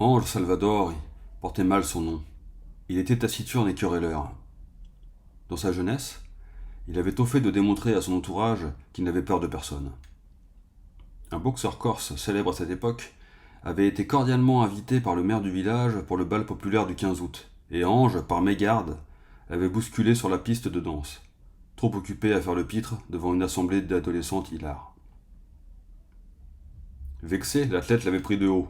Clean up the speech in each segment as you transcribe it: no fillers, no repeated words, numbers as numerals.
Ange Salvador portait mal son nom. Il était taciturne et querelleur. Dans sa jeunesse, il avait tôt fait de démontrer à son entourage qu'il n'avait peur de personne. Un boxeur corse célèbre à cette époque avait été cordialement invité par le maire du village pour le bal populaire du 15 août, et Ange, par mégarde, l'avait bousculé sur la piste de danse, trop occupé à faire le pitre devant une assemblée d'adolescentes hilares. Vexé, l'athlète l'avait pris de haut,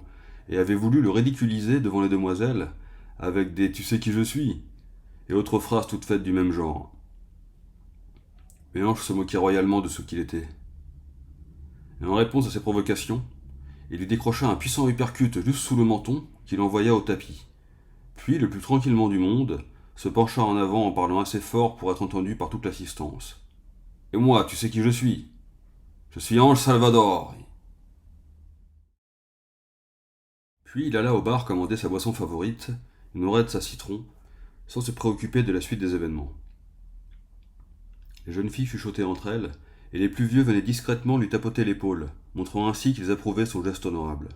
et avait voulu le ridiculiser devant les demoiselles, avec des tu sais qui je suis, et autres phrases toutes faites du même genre. Mais Ange se moquait royalement de ce qu'il était. Et en réponse à ses provocations, il lui décrocha un puissant uppercut juste sous le menton qui l'envoya au tapis. Puis, le plus tranquillement du monde, se pencha en avant en parlant assez fort pour être entendu par toute l'assistance. Et moi, tu sais qui je suis? Je suis Ange Salvador. Puis il alla au bar commander sa boisson favorite, une orette à citron, sans se préoccuper de la suite des événements. Les jeunes filles chuchotaient entre elles, et les plus vieux venaient discrètement lui tapoter l'épaule, montrant ainsi qu'ils approuvaient son geste honorable.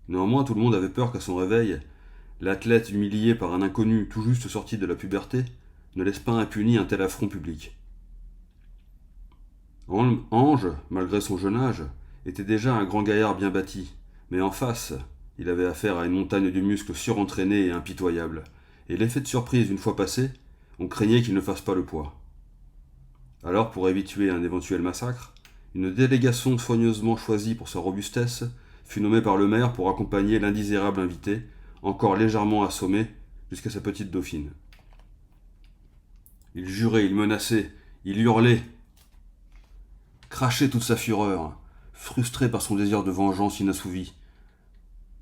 Néanmoins, tout le monde avait peur qu'à son réveil, l'athlète humilié par un inconnu tout juste sorti de la puberté ne laisse pas impuni un tel affront public. Ange, malgré son jeune âge, était déjà un grand gaillard bien bâti, mais en face, il avait affaire à une montagne de muscles surentraînés et impitoyables, et l'effet de surprise une fois passé, on craignait qu'il ne fasse pas le poids. Alors, pour éviter un éventuel massacre, une délégation soigneusement choisie pour sa robustesse fut nommée par le maire pour accompagner l'indésirable invité, encore légèrement assommé, jusqu'à sa petite dauphine. Il jurait, il menaçait, il hurlait, crachait toute sa fureur, frustré par son désir de vengeance inassouvi.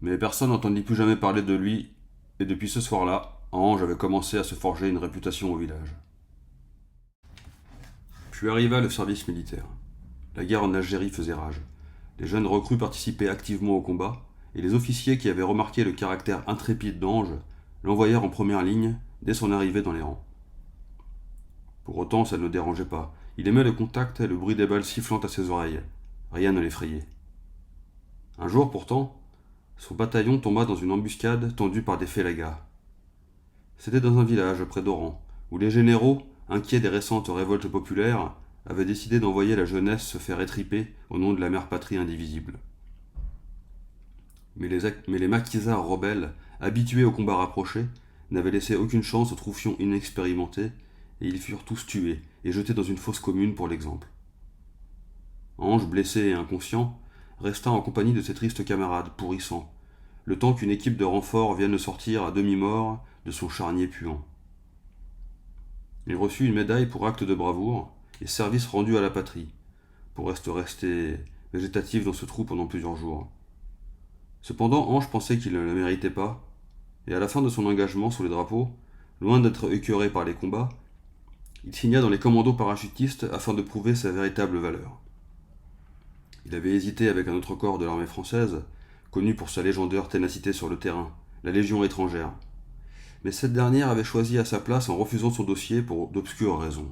Mais personne n'entendit plus jamais parler de lui, et depuis ce soir-là, Ange avait commencé à se forger une réputation au village. Puis arriva le service militaire. La guerre en Algérie faisait rage. Les jeunes recrues participaient activement au combat, et les officiers qui avaient remarqué le caractère intrépide d'Ange l'envoyèrent en première ligne dès son arrivée dans les rangs. Pour autant, ça ne le dérangeait pas. Il aimait le contact et le bruit des balles sifflant à ses oreilles. Rien ne l'effrayait. Un jour, pourtant, son bataillon tomba dans une embuscade tendue par des félagas. C'était dans un village près d'Oran, où les généraux, inquiets des récentes révoltes populaires, avaient décidé d'envoyer la jeunesse se faire étriper au nom de la mère patrie indivisible. Mais les maquisards rebelles, habitués au combat rapproché, n'avaient laissé aucune chance aux troufions inexpérimentés, et ils furent tous tués et jetés dans une fosse commune pour l'exemple. Ange, blessé et inconscient, resta en compagnie de ses tristes camarades pourrissants, le temps qu'une équipe de renfort vienne le sortir à demi-mort de son charnier puant. Il reçut une médaille pour acte de bravoure et service rendu à la patrie, pour rester végétatif dans ce trou pendant plusieurs jours. Cependant, Ange pensait qu'il ne la méritait pas, et à la fin de son engagement sous les drapeaux, loin d'être écœuré par les combats, il signa dans les commandos parachutistes afin de prouver sa véritable valeur. Il avait hésité avec un autre corps de l'armée française, connu pour sa légendaire ténacité sur le terrain, la Légion étrangère. Mais cette dernière avait choisi à sa place en refusant son dossier pour d'obscures raisons.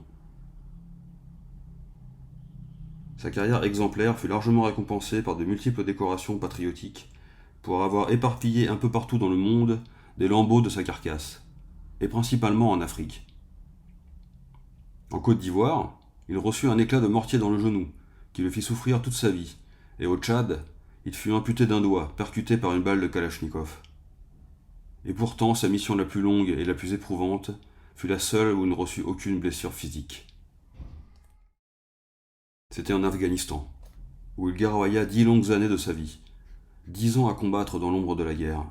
Sa carrière exemplaire fut largement récompensée par de multiples décorations patriotiques, pour avoir éparpillé un peu partout dans le monde des lambeaux de sa carcasse, et principalement en Afrique. En Côte d'Ivoire, il reçut un éclat de mortier dans le genou, qui le fit souffrir toute sa vie, et au Tchad, il fut amputé d'un doigt, percuté par une balle de Kalachnikov. Et pourtant, sa mission la plus longue et la plus éprouvante fut la seule où il ne reçut aucune blessure physique. C'était en Afghanistan, où il garroya 10 longues années de sa vie, 10 ans à combattre dans l'ombre de la guerre.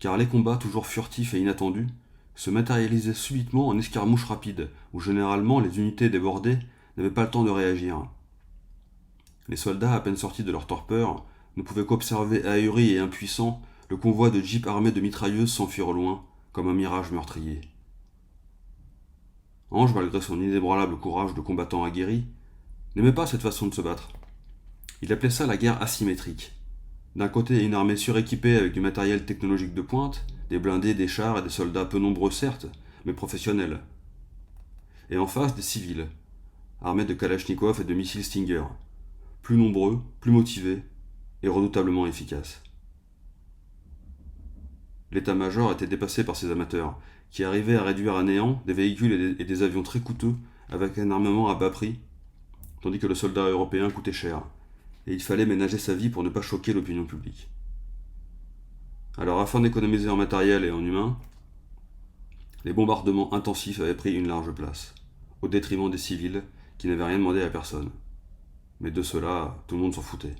Car les combats, toujours furtifs et inattendus, se matérialisaient subitement en escarmouches rapides, où généralement les unités débordées n'avaient pas le temps de réagir. Les soldats, à peine sortis de leur torpeur, ne pouvaient qu'observer ahuris et impuissants le convoi de jeeps armés de mitrailleuses s'enfuir au loin, comme un mirage meurtrier. Ange, malgré son inébranlable courage de combattant aguerri, n'aimait pas cette façon de se battre. Il appelait ça la guerre asymétrique. D'un côté, une armée suréquipée avec du matériel technologique de pointe, des blindés, des chars et des soldats peu nombreux certes, mais professionnels. Et en face, des civils, armés de Kalachnikov et de missiles Stinger, plus nombreux, plus motivés et redoutablement efficaces. L'état-major était dépassé par ces amateurs, qui arrivaient à réduire à néant des véhicules et des avions très coûteux avec un armement à bas prix, tandis que le soldat européen coûtait cher, et il fallait ménager sa vie pour ne pas choquer l'opinion publique. Alors afin d'économiser en matériel et en humains, les bombardements intensifs avaient pris une large place, au détriment des civils qui n'avaient rien demandé à personne. Mais de cela, tout le monde s'en foutait.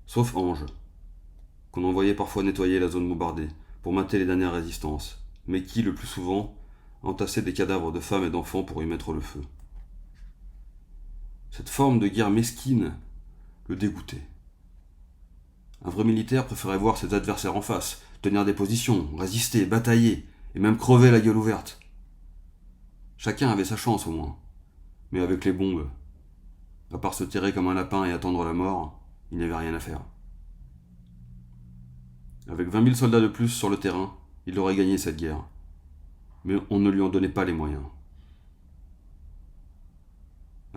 Sauf Ange, qu'on envoyait parfois nettoyer la zone bombardée pour mater les dernières résistances, mais qui, le plus souvent, entassait des cadavres de femmes et d'enfants pour y mettre le feu. Cette forme de guerre mesquine le dégoûtait. Un vrai militaire préférait voir ses adversaires en face, tenir des positions, résister, batailler, et même crever la gueule ouverte. Chacun avait sa chance au moins. Mais avec les bombes, à part se terrer comme un lapin et attendre la mort, il n'y avait rien à faire. Avec 20 000 soldats de plus sur le terrain, il aurait gagné cette guerre. Mais on ne lui en donnait pas les moyens.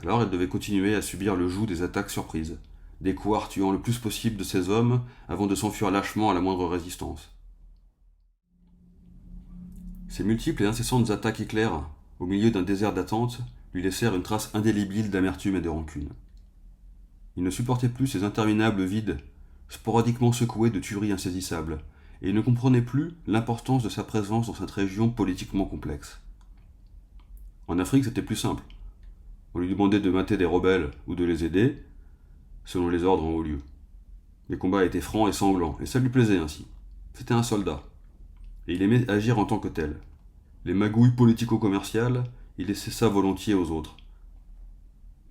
Alors elle devait continuer à subir le joug des attaques surprises, des couards tuant le plus possible de ses hommes avant de s'enfuir lâchement à la moindre résistance. Ces multiples et incessantes attaques éclairs, au milieu d'un désert d'attente, lui laissèrent une trace indélébile d'amertume et de rancune. Il ne supportait plus ces interminables vides, sporadiquement secoués de tueries insaisissables, et il ne comprenait plus l'importance de sa présence dans cette région politiquement complexe. En Afrique, c'était plus simple. On lui demandait de mater des rebelles ou de les aider, selon les ordres en haut lieu. Les combats étaient francs et sanglants, et ça lui plaisait ainsi. C'était un soldat, et il aimait agir en tant que tel. Les magouilles politico-commerciales, il laissait ça volontiers aux autres.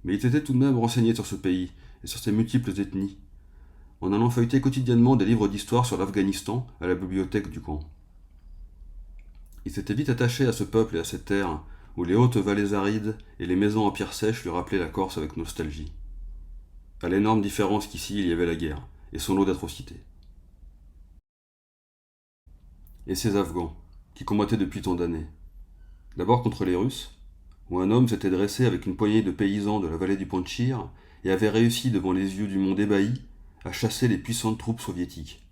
Mais il s'était tout de même renseigné sur ce pays et sur ses multiples ethnies, en allant feuilleter quotidiennement des livres d'histoire sur l'Afghanistan à la bibliothèque du camp. Il s'était vite attaché à ce peuple et à cette terre, où les hautes vallées arides et les maisons en pierre sèche lui rappelaient la Corse avec nostalgie. À l'énorme différence qu'ici il y avait la guerre, et son lot d'atrocités. Et ces Afghans, qui combattaient depuis tant d'années. D'abord contre les Russes, où un homme s'était dressé avec une poignée de paysans de la vallée du Panchir et avait réussi devant les yeux du monde ébahi à chasser les puissantes troupes soviétiques.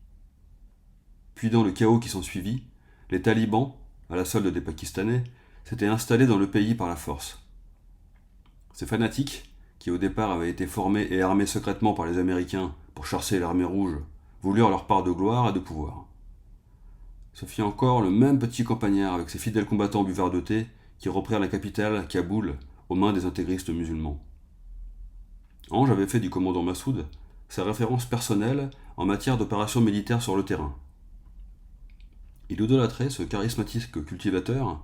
Puis dans le chaos qui s'ensuivit, les talibans, à la solde des Pakistanais, s'étaient installés dans le pays par la force. Ces fanatiques, qui au départ avaient été formés et armés secrètement par les Américains pour chasser l'armée rouge, voulurent leur part de gloire et de pouvoir. Ce fit encore le même petit campagnard avec ses fidèles combattants buveurs de thé qui reprirent la capitale, Kaboul, aux mains des intégristes musulmans. Ange avait fait du commandant Massoud sa référence personnelle en matière d'opérations militaires sur le terrain. Il idolâtrait ce charismatique cultivateur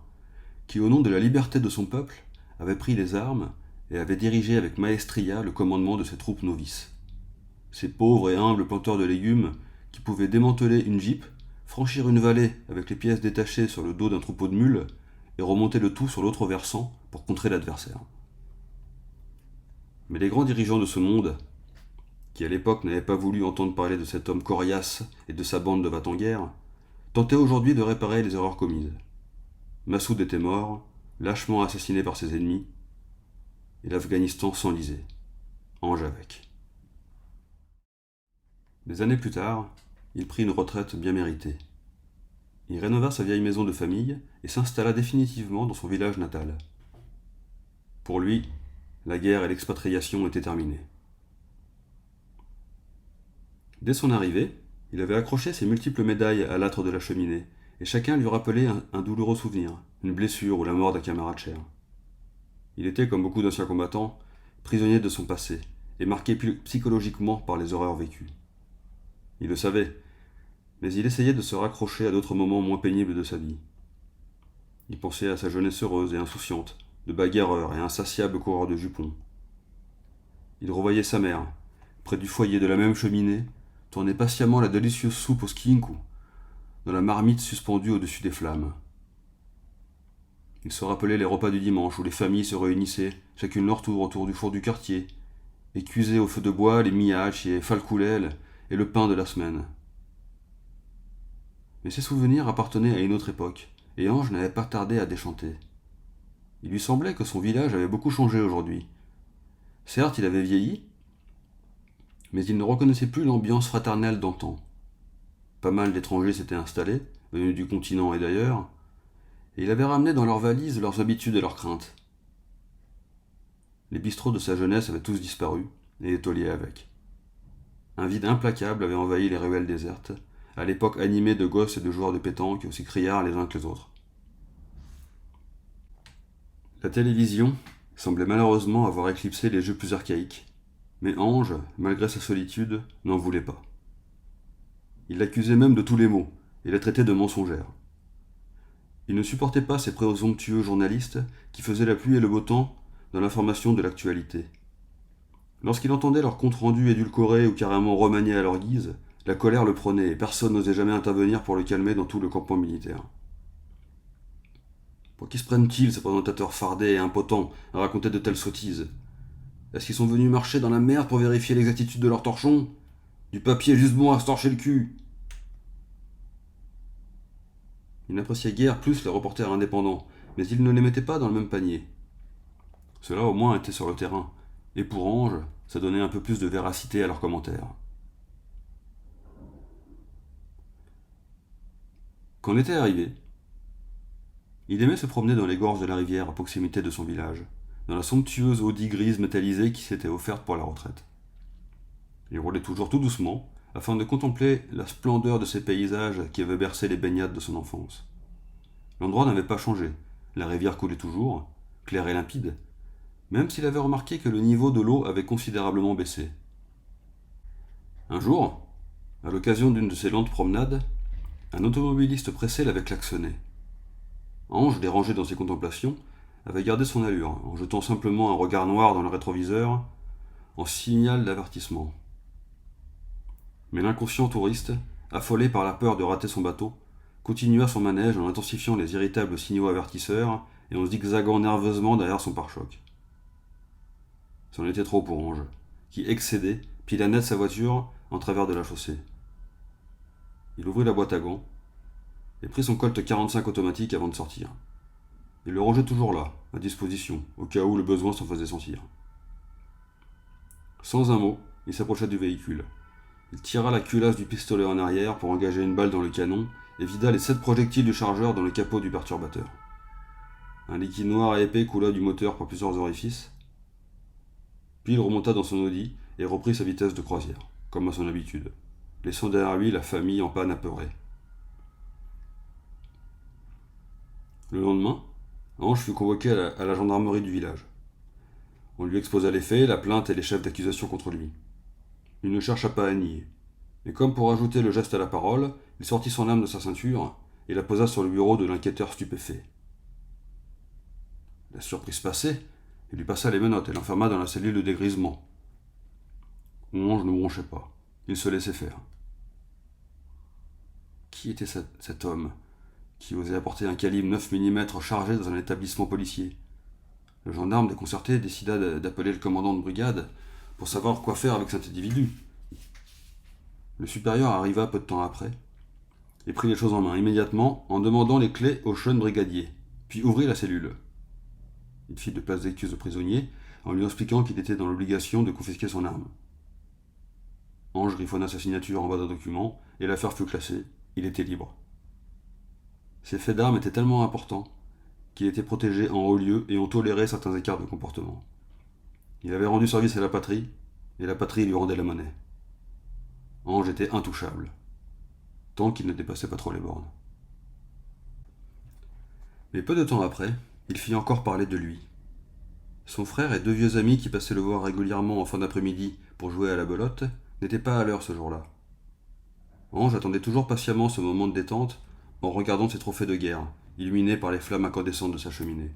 qui, au nom de la liberté de son peuple, avait pris les armes et avait dirigé avec maestria le commandement de ses troupes novices. Ces pauvres et humbles planteurs de légumes qui pouvaient démanteler une jeep, franchir une vallée avec les pièces détachées sur le dos d'un troupeau de mules et remonter le tout sur l'autre versant pour contrer l'adversaire. Mais les grands dirigeants de ce monde, qui à l'époque n'avaient pas voulu entendre parler de cet homme coriace et de sa bande de va-t-en-guerre, tentaient aujourd'hui de réparer les erreurs commises. Massoud était mort, lâchement assassiné par ses ennemis, et l'Afghanistan s'enlisait, Ange avec. Des années plus tard, il prit une retraite bien méritée. Il rénova sa vieille maison de famille et s'installa définitivement dans son village natal. Pour lui, la guerre et l'expatriation étaient terminées. Dès son arrivée, il avait accroché ses multiples médailles à l'âtre de la cheminée, et chacun lui rappelait un douloureux souvenir, une blessure ou la mort d'un camarade cher. Il était, comme beaucoup d'anciens combattants, prisonnier de son passé, et marqué psychologiquement par les horreurs vécues. Il le savait, mais il essayait de se raccrocher à d'autres moments moins pénibles de sa vie. Il pensait à sa jeunesse heureuse et insouciante, de bagarreur et insatiable coureur de jupons. Il revoyait sa mère, près du foyer de la même cheminée, tourner patiemment la délicieuse soupe au skinku, dans la marmite suspendue au-dessus des flammes. Il se rappelait les repas du dimanche où les familles se réunissaient, chacune leur tour autour du four du quartier, et cuisaient au feu de bois les miaches et falcoulelles et le pain de la semaine. Mais ces souvenirs appartenaient à une autre époque, et Ange n'avait pas tardé à déchanter. Il lui semblait que son village avait beaucoup changé aujourd'hui. Certes, il avait vieilli, mais il ne reconnaissait plus l'ambiance fraternelle d'antan. Pas mal d'étrangers s'étaient installés, venus du continent et d'ailleurs, et il avait ramené dans leurs valises leurs habitudes et leurs craintes. Les bistrots de sa jeunesse avaient tous disparu, et les tauliers avec. Un vide implacable avait envahi les ruelles désertes, à l'époque animée de gosses et de joueurs de pétanque aussi criards les uns que les autres. La télévision semblait malheureusement avoir éclipsé les jeux plus archaïques, mais Ange, malgré sa solitude, n'en voulait pas. Il l'accusait même de tous les maux, et la traitait de mensongère. Il ne supportait pas ces présomptueux journalistes qui faisaient la pluie et le beau temps dans l'information de l'actualité. Lorsqu'il entendait leurs comptes rendus édulcorés ou carrément remaniés à leur guise, la colère le prenait et personne n'osait jamais intervenir pour le calmer dans tout le campement militaire. Pour qui se prennent-ils, ces présentateurs fardés et impotents, à raconter de telles sottises? Est-ce qu'ils sont venus marcher dans la merde pour vérifier l'exactitude de leur torchon? Du papier juste bon à se torcher le cul. Il n'appréciait guère plus les reporters indépendants, mais il ne les mettait pas dans le même panier. Ceux-là au moins étaient sur le terrain, et pour Ange, ça donnait un peu plus de véracité à leurs commentaires. Quand l'été arrivait, il aimait se promener dans les gorges de la rivière à proximité de son village, dans la somptueuse Audi grise métallisée qui s'était offerte pour la retraite. Il roulait toujours tout doucement, afin de contempler la splendeur de ces paysages qui avaient bercé les baignades de son enfance. L'endroit n'avait pas changé, la rivière coulait toujours, claire et limpide, même s'il avait remarqué que le niveau de l'eau avait considérablement baissé. Un jour, à l'occasion d'une de ces lentes promenades, un automobiliste pressé l'avait klaxonné. Ange, dérangé dans ses contemplations, avait gardé son allure, en jetant simplement un regard noir dans le rétroviseur, en signal d'avertissement. Mais l'inconscient touriste, affolé par la peur de rater son bateau, continua son manège en intensifiant les irritables signaux avertisseurs et en zigzagant nerveusement derrière son pare-choc. C'en était trop pour Ange, qui, excédé, pila net sa voiture en travers de la chaussée. Il ouvrit la boîte à gants et prit son Colt 45 automatique avant de sortir. Il le rangeait toujours là, à disposition, au cas où le besoin s'en faisait sentir. Sans un mot, il s'approcha du véhicule. Il tira la culasse du pistolet en arrière pour engager une balle dans le canon et vida les 7 projectiles du chargeur dans le capot du perturbateur. Un liquide noir et épais coula du moteur par plusieurs orifices. Puis il remonta dans son Audi et reprit sa vitesse de croisière, comme à son habitude, laissant derrière lui la famille en panne apeurée. Le lendemain, Ange fut convoqué à la gendarmerie du village. On lui exposa les faits, la plainte et les chefs d'accusation contre lui. Il ne chercha pas à nier. Mais comme pour ajouter le geste à la parole, il sortit son arme de sa ceinture et la posa sur le bureau de l'enquêteur stupéfait. La surprise passée, il lui passa les menottes et l'enferma dans la cellule de dégrisement. Ange ne bronchait pas. Il se laissait faire. Qui était cet homme qui osait apporter un calibre 9 mm chargé dans un établissement policier? Le gendarme déconcerté décida d'appeler le commandant de brigade pour savoir quoi faire avec cet individu. Le supérieur arriva peu de temps après et prit les choses en main immédiatement en demandant les clés au jeune brigadier, puis ouvrit la cellule. Il fit de place d'excuse au prisonnier en lui expliquant qu'il était dans l'obligation de confisquer son arme. Ange griffonna sa signature en bas d'un document et l'affaire fut classée. Il était libre. Ces faits d'armes étaient tellement importants qu'il était protégé en haut lieu et on tolérait certains écarts de comportement. Il avait rendu service à la patrie et la patrie lui rendait la monnaie. Ange était intouchable, tant qu'il ne dépassait pas trop les bornes. Mais peu de temps après, il fit encore parler de lui. Son frère et 2 vieux amis qui passaient le voir régulièrement en fin d'après-midi pour jouer à la belote n'étaient pas à l'heure ce jour-là. Ange attendait toujours patiemment ce moment de détente en regardant ses trophées de guerre, illuminés par les flammes incandescentes de sa cheminée.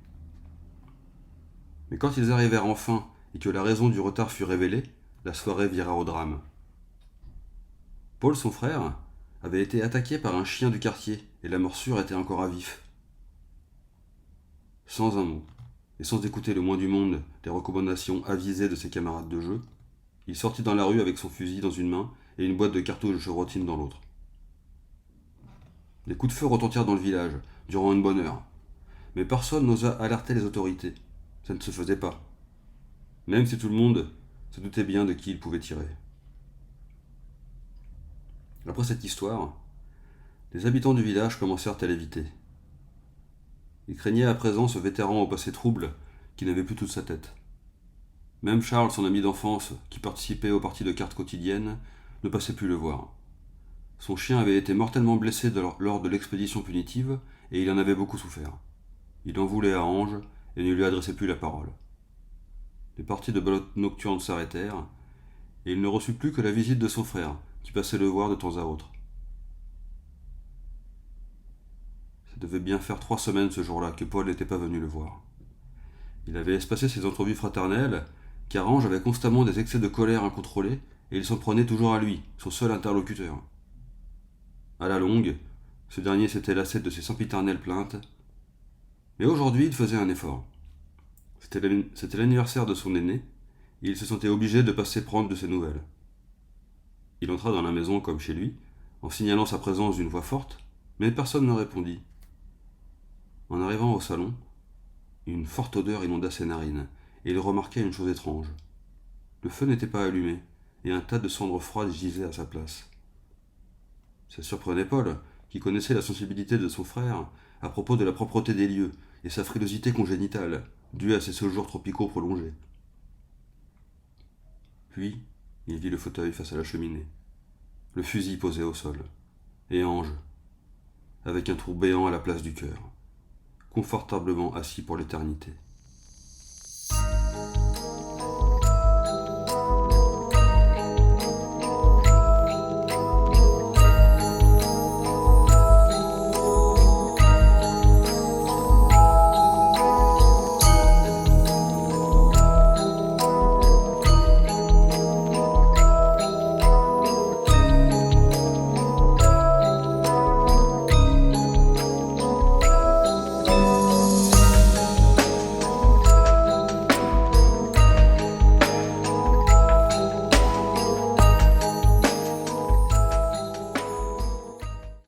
Mais quand ils arrivèrent enfin et que la raison du retard fut révélée, la soirée vira au drame. Paul, son frère, avait été attaqué par un chien du quartier et la morsure était encore à vif. Sans un mot, et sans écouter le moins du monde les recommandations avisées de ses camarades de jeu, il sortit dans la rue avec son fusil dans une main et une boîte de cartouches de chevrotine dans l'autre. Des coups de feu retentirent dans le village, durant une bonne heure. Mais personne n'osa alerter les autorités. Ça ne se faisait pas. Même si tout le monde se doutait bien de qui il pouvait tirer. Après cette histoire, Les habitants du village commencèrent à l'éviter. Ils craignaient à présent ce vétéran au passé trouble qui n'avait plus toute sa tête. Même Charles, son ami d'enfance, qui participait aux parties de cartes quotidiennes, ne passait plus le voir. Son chien avait été mortellement blessé lors de l'expédition punitive, et il en avait beaucoup souffert. Il en voulait à Ange, et ne lui adressait plus la parole. Les parties de belote nocturne s'arrêtèrent, et il ne reçut plus que la visite de son frère, qui passait le voir de temps à autre. Ça devait bien faire 3 semaines ce jour-là que Paul n'était pas venu le voir. Il avait espacé ses entrevues fraternelles, car Ange avait constamment des excès de colère incontrôlés, et il s'en prenait toujours à lui, son seul interlocuteur. À la longue, ce dernier s'était lassé de ses sempiternelles plaintes, mais aujourd'hui il faisait un effort. C'était l'anniversaire de son aîné, et il se sentait obligé de passer prendre de ses nouvelles. Il entra dans la maison comme chez lui, en signalant sa présence d'une voix forte, mais personne ne répondit. En arrivant au salon, une forte odeur inonda ses narines, et il remarqua une chose étrange. Le feu n'était pas allumé, et un tas de cendres froides gisait à sa place. Ça surprenait Paul, qui connaissait la sensibilité de son frère à propos de la propreté des lieux et sa frilosité congénitale, due à ses séjours tropicaux prolongés. Puis, il vit le fauteuil face à la cheminée, le fusil posé au sol, et Ange, avec un trou béant à la place du cœur, confortablement assis pour l'éternité.